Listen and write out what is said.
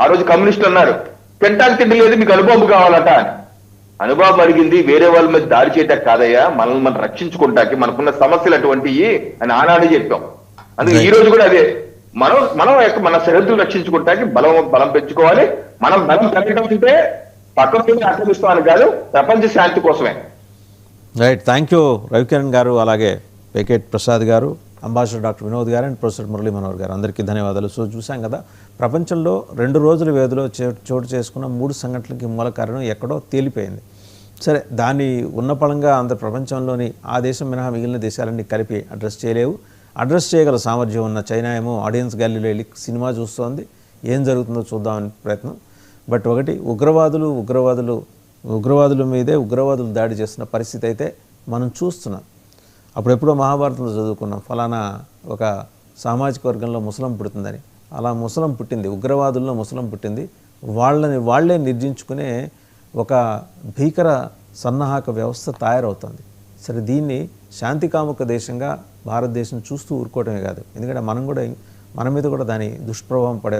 ఆ రోజు కమ్యూనిస్టులు అన్నారు తింటాకు తిండి లేదు మీకు అనుబాబు కావాలట అని. అనుబాబు అడిగింది వేరే వాళ్ళ మీద దాడి చేయటం కాదయ్యా, మనల్ని మనం రక్షించుకుంటాకి మనకున్న సమస్యలు అటువంటివి అని ఆనాడే చెప్పాం. అందుకే ఈ రోజు కూడా అదే, మనం మనం మన సరిహద్దులు రక్షించుకుంటాకి బలం పెంచుకోవాలి. మనం బలం పెరగడం అంటే పక్కన ఆక్రమిస్తామని కాదు, ప్రపంచ శాంతి కోసమే. రైట్, థ్యాంక్ యూ రవికిరణ్ గారు, అలాగే పేకేట్ ప్రసాద్ గారు, అంబాసిడర్ డాక్టర్ వినోద్ గారు అండ్ ప్రొఫెసర్ మురళీ మనోహర్ గారు, అందరికీ ధన్యవాదాలు. సో చూసాం కదా, ప్రపంచంలో 2 రోజుల వ్యవధిలో చోటు చేసుకున్న 3 సంఘటనలకి మూల కారణం ఎక్కడో తేలిపోయింది. సరే, దాన్ని ఉన్న పళంగా ప్రపంచంలోని ఆ దేశం మినహా మిగిలిన దేశాలన్నీ కలిపి అడ్రస్ చేయలేవు. అడ్రస్ చేయగల సామర్థ్యం ఉన్న చైనా ఏమో ఆడియన్స్ గ్యాలరీలో వెళ్ళి సినిమా చూస్తోంది, ఏం జరుగుతుందో చూద్దామని ప్రయత్నం. బట్ ఒకటి, ఉగ్రవాదుల మీదే ఉగ్రవాదులు దాడి చేస్తున్న పరిస్థితి అయితే మనం చూస్తున్నాం. అప్పుడెప్పుడో మహాభారతంలో చదువుకున్నాం, ఫలానా ఒక సామాజిక వర్గంలో ముసలం పుడుతుందని. అలా ముసలం పుట్టింది, ఉగ్రవాదుల్లో ముసలం పుట్టింది. వాళ్ళే నిర్జించుకునే ఒక భీకర సన్నాహక వ్యవస్థ తయారవుతుంది. సరే, దీన్ని శాంతికాముక దేశంగా భారతదేశం చూస్తూ ఊరుకోవడమే కాదు, ఎందుకంటే మన మీద కూడా దాని దుష్ప్రభావం పడే